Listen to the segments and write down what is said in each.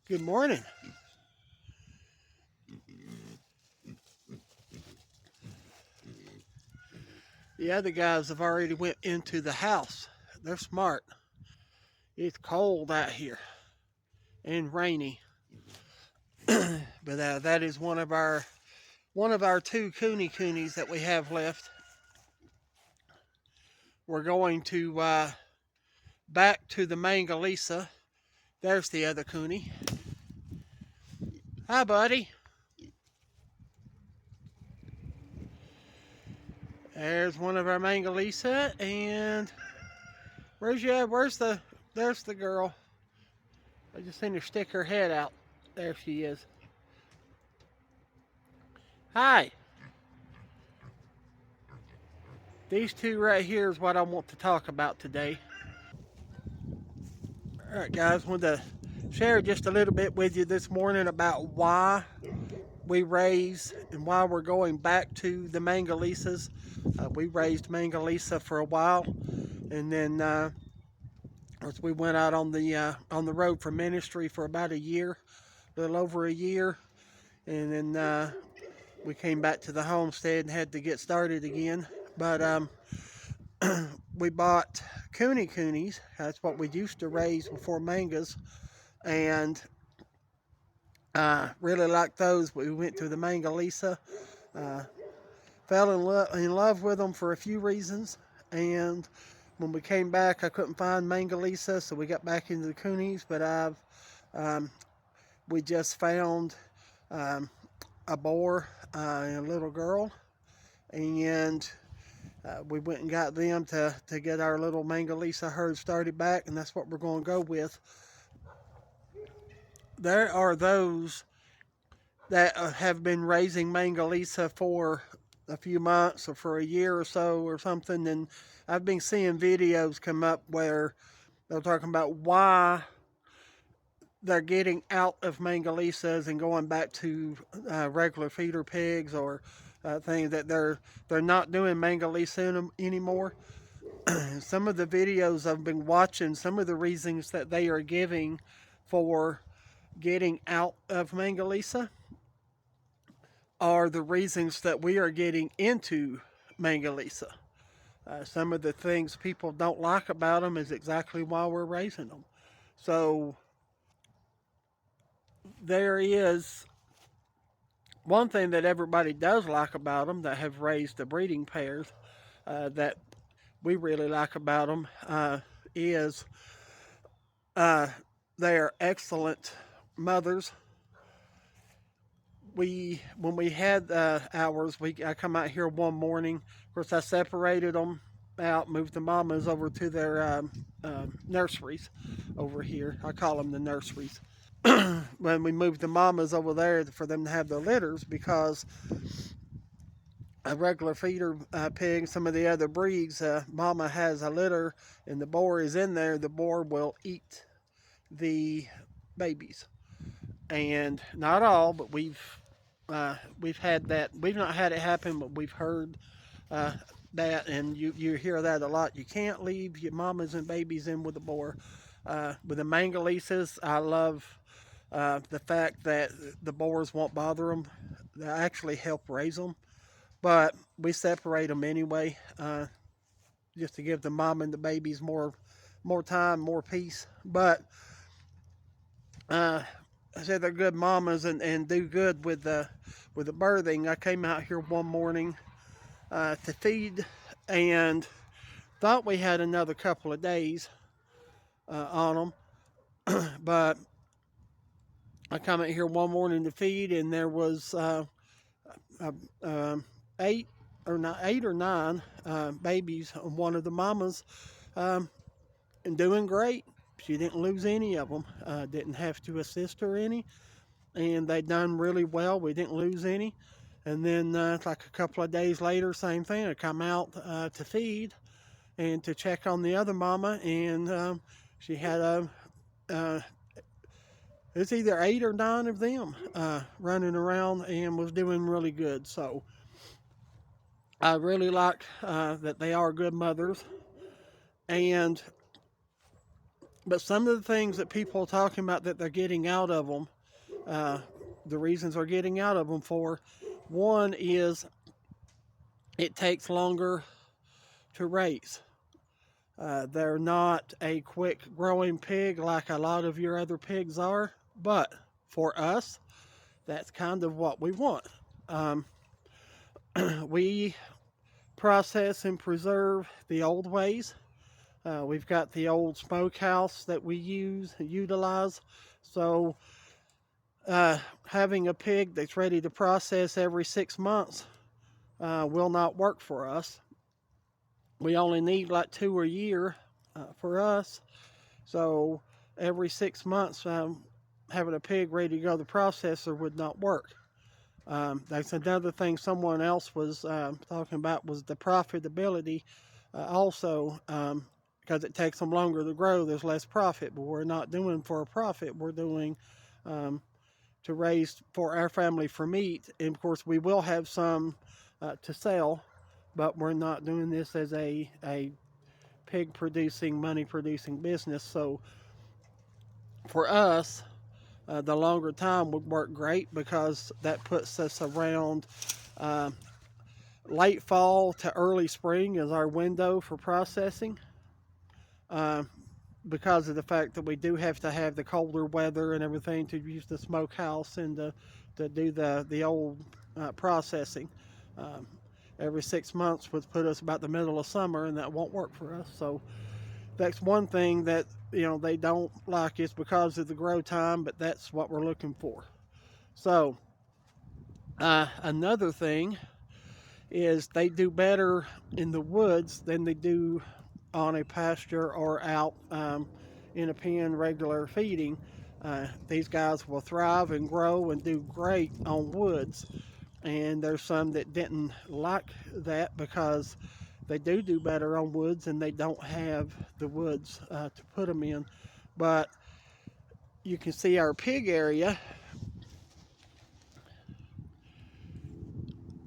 Good morning. The other guys have already went into the house. They're smart. It's cold out here and rainy, but that is one of our two coonies that we have left. We're going to back to the Mangalitsa. There's the other coonie. Hi, buddy. There's one of our Mangalitsa, and there's the girl. I just seen her stick her head out. There she is. Hi. These two right here is what I want to talk about today. All right, guys, I wanted to share just a little bit with you this morning about why we raise and why we're going back to the Mangalisas. We raised Mangalisa for a while, and then we went out on the road for ministry for about a year, a little over a year, and then we came back to the homestead and had to get started again. But we bought coonies. That's what we used to raise before mangas, and really liked those. We went to the Mangalisa, uh, fell in love with them for a few reasons, and when we came back, I couldn't find Mangalisa, so we got back into the coonies. But um, we just found um, a boar and a little girl, and we went and got them to get our little Mangalisa herd started back, and that's what we're going to go with. There are those that have been raising Mangalisa for a few months or for a year or so or something, and I've been seeing videos come up where they're talking about why they're getting out of Mangalisas and going back to regular feeder pigs or things that they're not doing Mangalisa anymore. Some of the videos I've been watching, some of the reasons that they are giving for getting out of Mangalisa are the reasons that we are getting into Mangalitsa. Some of the things people don't like about them is exactly why we're raising them. So there is one thing that everybody does like about them that have raised the breeding pairs that we really like about them is they are excellent mothers. When we had ours, I come out here one morning. Of course, I separated them out, moved the mamas over to their nurseries over here. I call them the nurseries. When we moved the mamas over there for them to have their litters, because a regular feeder pig, some of the other breeds, mama has a litter and the boar is in there, the boar will eat the babies. And not all, but we've had that. We've not had it happen, but we've heard uh, that, and you hear that a lot. You can't leave your mamas and babies in with the boar. With the Mangalisas, I love the fact that the boars won't bother them. They actually help raise them, but we separate them anyway, just to give the mom and the babies more time, more peace. But uh, I said they're good mamas and do good with the birthing. I came out here one morning to feed and thought we had another couple of days on them, but I come out here one morning to feed and there was uh, um, eight eight or nine babies on one of the mamas, um, and doing great. She didn't lose any of them. Didn't have to assist her any, and they done really well. We didn't lose any. And then, like a couple of days later, same thing. I come out to feed and to check on the other mama, and she had uh, it's either eight or nine of them running around and was doing really good. So I really like that they are good mothers. And But some of the things that people are talking about that they're getting out of them, the reasons they're getting out of them for, one is it takes longer to raise. They're not a quick growing pig like a lot of your other pigs are, but for us, that's kind of what we want. Um, we process and preserve the old ways. We've got the old smokehouse that we utilize. So having a pig that's ready to process every 6 months will not work for us. We only need like 2 a year for us. So every 6 months, having a pig ready to go to the processor would not work. That's another thing someone else was talking about was the profitability. Also, because it takes them longer to grow, there's less profit. But we're not doing for a profit. We're doing to raise for our family for meat. And of course, we will have some to sell, but we're not doing this as a pig producing, money producing business. So for us, the longer time would work great because that puts us around uh, late fall to early spring is our window for processing. Uh, because of the fact that we do have to have the colder weather and everything to use the smokehouse and to do the old processing. Um, every 6 months would put us about the middle of summer, and that won't work for us. So that's one thing that they don't like is because of the grow time, but that's what we're looking for. So another thing is they do better in the woods than they do on a pasture or out in a pen regular feeding. These guys will thrive and grow and do great on woods. And there's some that didn't like that because they do better on woods and they don't have the woods to put them in. But you can see our pig area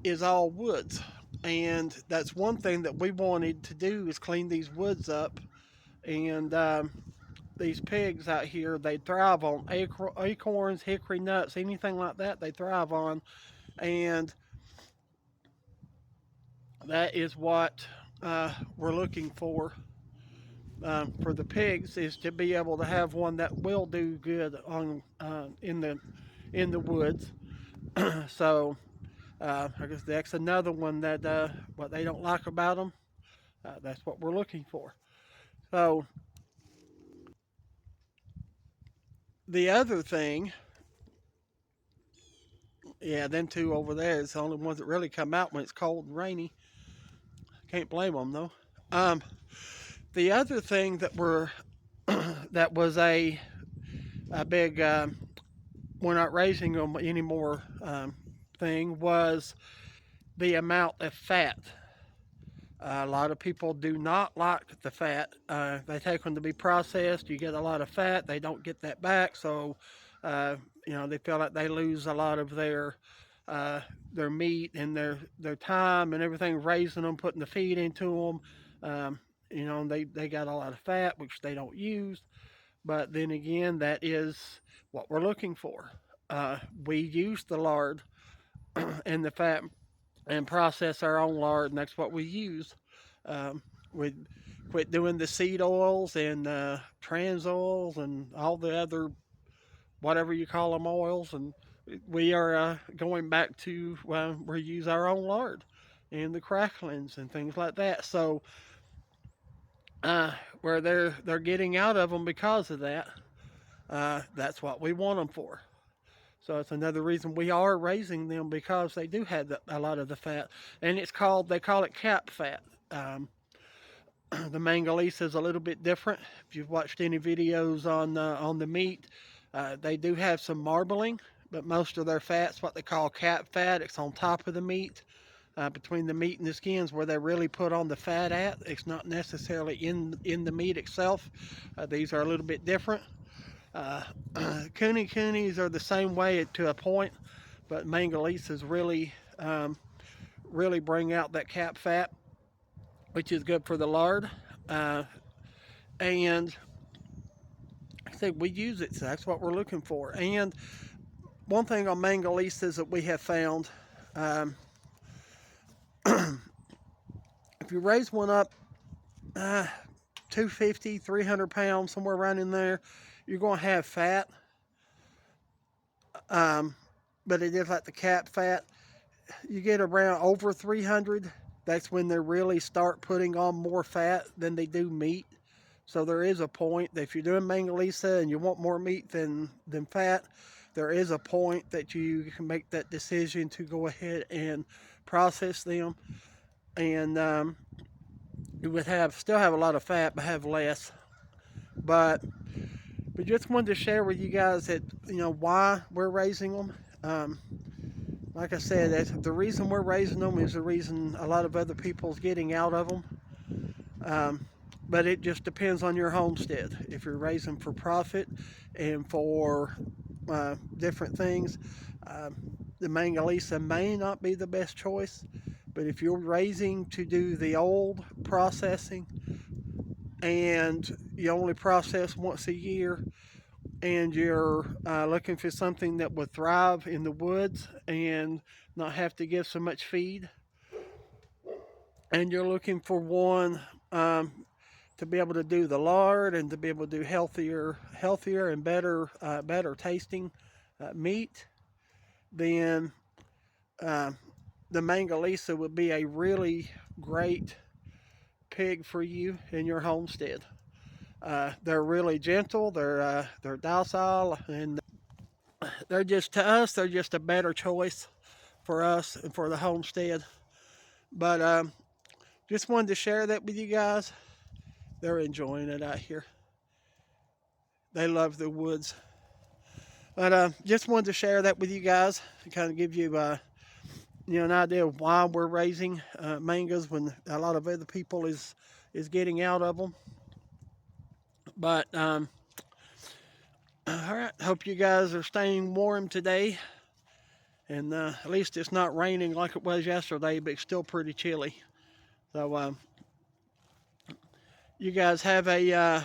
is all woods. And that's one thing that we wanted to do is clean these woods up. And these pigs out here, they thrive on acorns, hickory nuts, anything like that they thrive on. And that is what we're looking for the pigs, is to be able to have one that will do good on in the woods. So I guess that's another one that what they don't like about them. That's what we're looking for. So the other thing, yeah, them two over there is the only ones that really come out when it's cold and rainy. Can't blame them though. Um, the other thing that that was a big we're not raising them anymore thing was the amount of fat. A lot of people do not like the fat. They take them to be processed. You get a lot of fat. They don't get that back, so they feel like they lose a lot of their meat and their time and everything raising them, putting the feed into them. They got a lot of fat, which they don't use. But then again, that is what we're looking for. We use the lard and the fat and process our own lard, and that's what we use. We quit doing the seed oils and trans oils and all the other whatever you call them oils, and we are going back to we use our own lard and the cracklings and things like that. So where they're getting out of them because of that, that's what we want them for. So it's another reason we are raising them, because they do have a lot of the fat, and they call it cap fat. The Mangalitsa is a little bit different. If you've watched any videos on the meat, they do have some marbling, but most of their fat's what they call cap fat. It's on top of the meat, between the meat and the skins, where they really put on the fat at. It's not necessarily in the meat itself. These are a little bit different. Coonies are the same way to a point, but Mangalisas really bring out that cap fat, which is good for the lard. And said, we use it, so that's what we're looking for. And one thing on Mangalitsa that we have found, um, if you raise one up 250, 300 pounds, somewhere around in there, you're going to have fat. But it is like the cap fat. You get around over 300, that's when they really start putting on more fat than they do meat. So there is a point that if you're doing Mangalitsa and you want more meat than fat, there is a point that you can make that decision to go ahead and process them. And you would still have a lot of fat, but have less. But we just wanted to share with you guys that, why we're raising them. Like I said, the reason we're raising them is the reason a lot of other people's getting out of them. But it just depends on your homestead. If you're raising for profit and for different things, the Mangalitsa may not be the best choice. But if you're raising to do the old processing and you only process once a year, and you're looking for something that would thrive in the woods and not have to give so much feed, and you're looking for one to be able to do the lard and to be able to do healthier and better tasting meat, then the Mangalitsa would be a really great pig for you in your homestead. They're really gentle, they're docile, and they're just, to us, they're just a better choice for us and for the homestead. But just wanted to share that with you guys. They're enjoying it out here. They love the woods. But just wanted to share that with you guys to kind of give you an idea of why we're raising mangoes when a lot of other people is getting out of them. But all right, hope you guys are staying warm today, and at least it's not raining like it was yesterday, but it's still pretty chilly. So you guys have a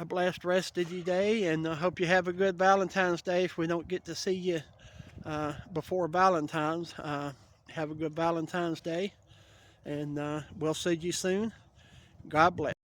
blessed rest of your day, and I hope you have a good Valentine's Day. If we don't get to see you before Valentine's, have a good Valentine's Day, and we'll see you soon. God bless.